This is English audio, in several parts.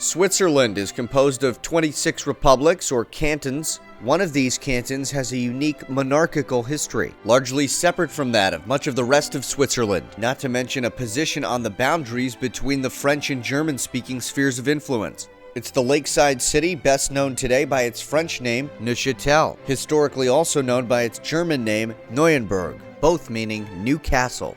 Switzerland is composed of 26 republics or cantons. One of these cantons has a unique monarchical history, largely separate from that of much of the rest of Switzerland, not to mention a position on the boundaries between the French and German-speaking spheres of influence. It's the lakeside city best known today by its French name, Neuchâtel, historically also known by its German name, Neuenburg, both meaning New Castle.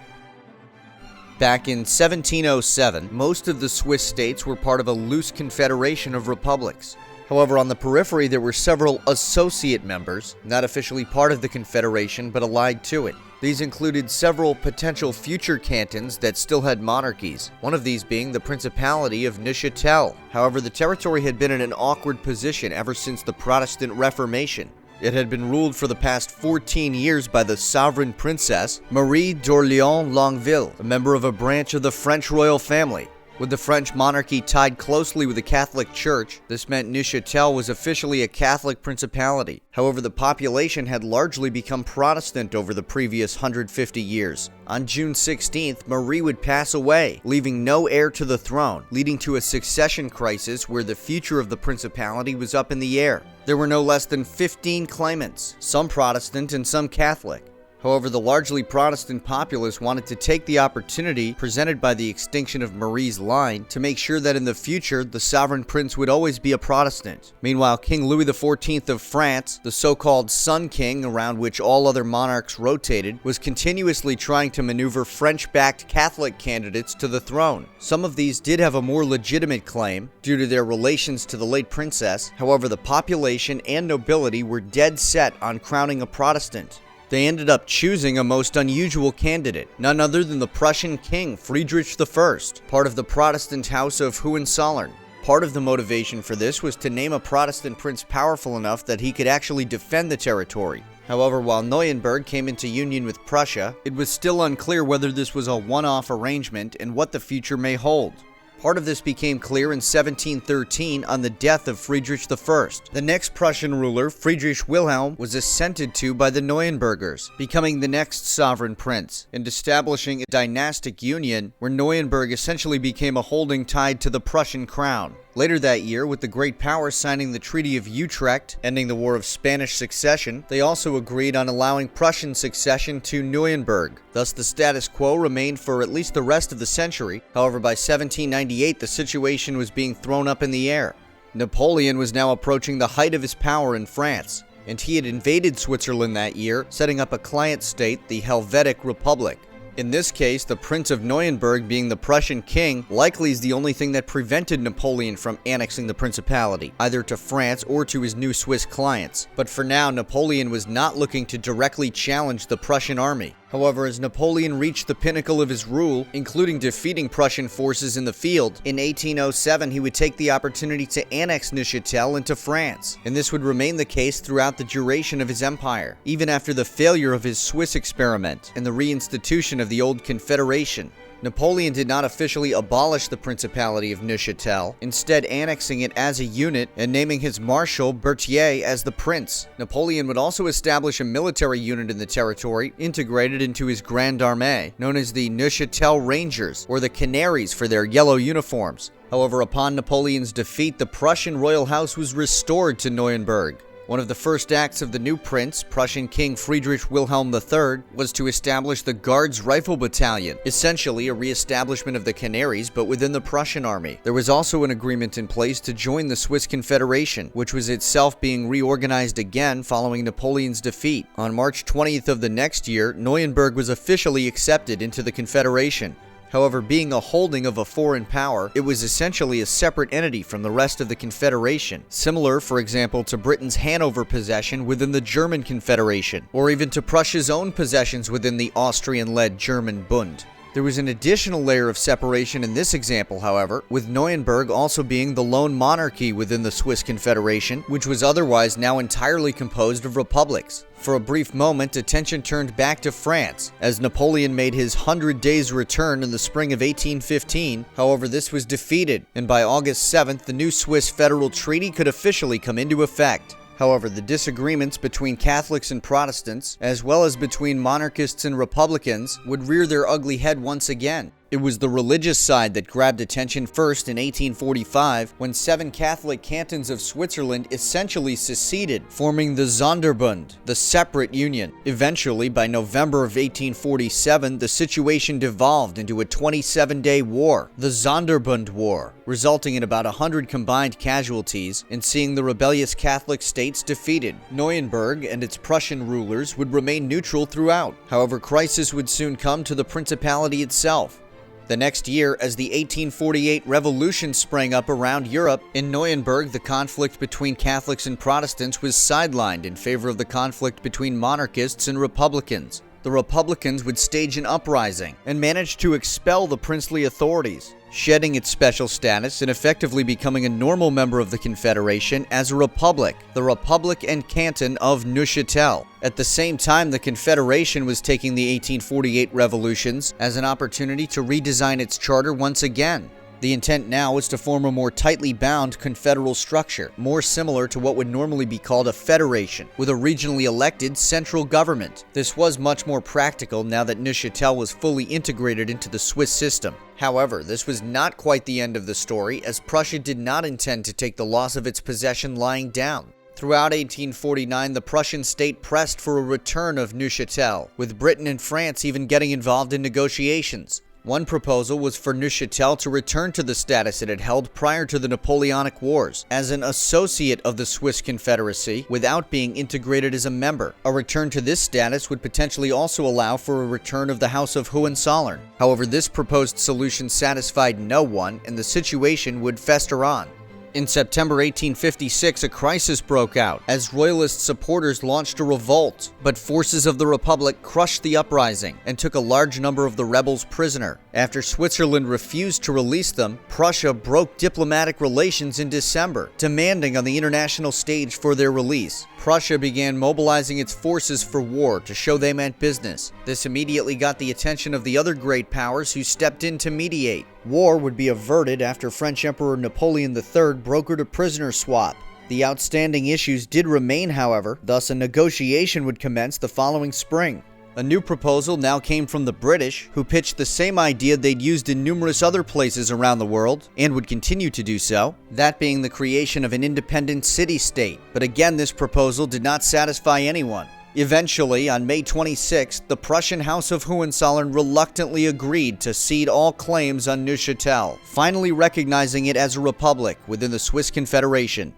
Back in 1707, most of the Swiss states were part of a loose confederation of republics. However, on the periphery there were several associate members, not officially part of the confederation but allied to it. These included several potential future cantons that still had monarchies, one of these being the Principality of Neuchâtel. However, the territory had been in an awkward position ever since the Protestant Reformation. It had been ruled for the past 14 years by the sovereign princess, Marie d'Orléans-Longueville, a member of a branch of the French royal family. With the French monarchy tied closely with the Catholic Church, this meant Neuchâtel was officially a Catholic principality. However, the population had largely become Protestant over the previous 150 years. On June 16th, Marie would pass away, leaving no heir to the throne, leading to a succession crisis where the future of the principality was up in the air. There were no less than 15 claimants, some Protestant and some Catholic. However, the largely Protestant populace wanted to take the opportunity presented by the extinction of Marie's line to make sure that in the future the sovereign prince would always be a Protestant. Meanwhile, King Louis XIV of France, the so-called Sun King around which all other monarchs rotated, was continuously trying to maneuver French-backed Catholic candidates to the throne. Some of these did have a more legitimate claim due to their relations to the late princess. However, the population and nobility were dead set on crowning a Protestant. They ended up choosing a most unusual candidate, none other than the Prussian king Friedrich I, part of the Protestant house of Hohenzollern. Part of the motivation for this was to name a Protestant prince powerful enough that he could actually defend the territory. However, while Neuenburg came into union with Prussia, it was still unclear whether this was a one-off arrangement and what the future may hold. Part of this became clear in 1713 on the death of Friedrich I. The next Prussian ruler, Friedrich Wilhelm, was assented to by the Neuenburgers, becoming the next sovereign prince, and establishing a dynastic union where Neuenburg essentially became a holding tied to the Prussian crown. Later that year, with the great powers signing the Treaty of Utrecht, ending the War of Spanish Succession, they also agreed on allowing Prussian succession to Neuenburg. Thus, the status quo remained for at least the rest of the century. However, by 1798, the situation was being thrown up in the air. Napoleon was now approaching the height of his power in France, and he had invaded Switzerland that year, setting up a client state, the Helvetic Republic. In this case, the Prince of Neuenburg being the Prussian king likely is the only thing that prevented Napoleon from annexing the principality, either to France or to his new Swiss clients. But for now, Napoleon was not looking to directly challenge the Prussian army. However, as Napoleon reached the pinnacle of his rule, including defeating Prussian forces in the field, in 1807 he would take the opportunity to annex Neuchâtel into France, and this would remain the case throughout the duration of his empire, even after the failure of his Swiss experiment and the reinstitution of the old confederation. Napoleon did not officially abolish the Principality of Neuchâtel, instead annexing it as a unit and naming his Marshal Berthier as the Prince. Napoleon would also establish a military unit in the territory, integrated into his Grande Armée, known as the Neuchâtel Rangers, or the Canaries for their yellow uniforms. However, upon Napoleon's defeat, the Prussian royal house was restored to Neuenburg. One of the first acts of the new prince, Prussian King Friedrich Wilhelm III, was to establish the Guards Rifle Battalion, essentially a re-establishment of the Canaries but within the Prussian army. There was also an agreement in place to join the Swiss Confederation, which was itself being reorganized again following Napoleon's defeat. On March 20th of the next year, Neuenburg was officially accepted into the Confederation. However, being a holding of a foreign power, it was essentially a separate entity from the rest of the Confederation, similar, for example, to Britain's Hanover possession within the German Confederation, or even to Prussia's own possessions within the Austrian-led German Bund. There was an additional layer of separation in this example, however, with Neuenburg also being the lone monarchy within the Swiss Confederation, which was otherwise now entirely composed of republics. For a brief moment, attention turned back to France, as Napoleon made his 100 days return in the spring of 1815. However, this was defeated, and by August 7th, the new Swiss Federal Treaty could officially come into effect. However, the disagreements between Catholics and Protestants, as well as between monarchists and Republicans, would rear their ugly head once again. It was the religious side that grabbed attention first in 1845, when 7 Catholic cantons of Switzerland essentially seceded, forming the Sonderbund, the separate union. Eventually, by November of 1847, the situation devolved into a 27-day war, the Sonderbund War, resulting in about 100 combined casualties and seeing the rebellious Catholic states defeated. Neuenburg and its Prussian rulers would remain neutral throughout. However, crisis would soon come to the principality itself. The next year, as the 1848 revolution sprang up around Europe, in Neuenburg the conflict between Catholics and Protestants was sidelined in favor of the conflict between monarchists and republicans. The Republicans would stage an uprising and manage to expel the princely authorities, shedding its special status and effectively becoming a normal member of the Confederation as a republic, the Republic and Canton of Neuchâtel. At the same time, the Confederation was taking the 1848 revolutions as an opportunity to redesign its charter once again. The intent now was to form a more tightly bound confederal structure, more similar to what would normally be called a federation, with a regionally elected central government. This was much more practical now that Neuchâtel was fully integrated into the Swiss system. However, this was not quite the end of the story, as Prussia did not intend to take the loss of its possession lying down. Throughout 1849, the Prussian state pressed for a return of Neuchâtel, with Britain and France even getting involved in negotiations. One proposal was for Neuchâtel to return to the status it had held prior to the Napoleonic Wars, as an associate of the Swiss Confederacy without being integrated as a member. A return to this status would potentially also allow for a return of the House of Hohenzollern. However, this proposed solution satisfied no one, and the situation would fester on. In September 1856, a crisis broke out as royalist supporters launched a revolt, but forces of the Republic crushed the uprising and took a large number of the rebels prisoner. After Switzerland refused to release them, Prussia broke diplomatic relations in December, demanding on the international stage for their release. Prussia began mobilizing its forces for war to show they meant business. This immediately got the attention of the other great powers who stepped in to mediate. War would be averted after French Emperor Napoleon III brokered a prisoner swap. The outstanding issues did remain, however, thus a negotiation would commence the following spring. A new proposal now came from the British, who pitched the same idea they'd used in numerous other places around the world, and would continue to do so, that being the creation of an independent city-state. But again, this proposal did not satisfy anyone. Eventually, on May 26th, the Prussian House of Hohenzollern reluctantly agreed to cede all claims on Neuchâtel, finally recognizing it as a republic within the Swiss Confederation.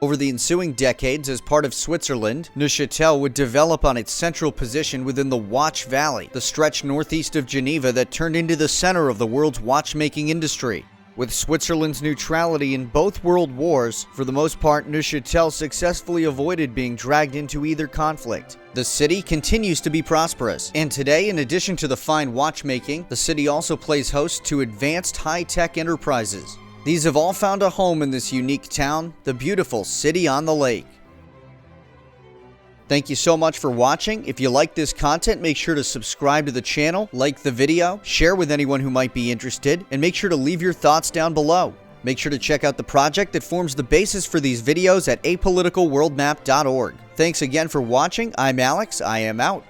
Over the ensuing decades, as part of Switzerland, Neuchâtel would develop on its central position within the Watch Valley, the stretch northeast of Geneva that turned into the center of the world's watchmaking industry. With Switzerland's neutrality in both world wars, for the most part, Neuchâtel successfully avoided being dragged into either conflict. The city continues to be prosperous, and today, in addition to the fine watchmaking, the city also plays host to advanced high-tech enterprises. These have all found a home in this unique town, the beautiful city on the lake. Thank you so much for watching. If you like this content, make sure to subscribe to the channel, like the video, share with anyone who might be interested, and make sure to leave your thoughts down below. Make sure to check out the project that forms the basis for these videos at apoliticalworldmap.org. Thanks again for watching. I'm Alex. I am out.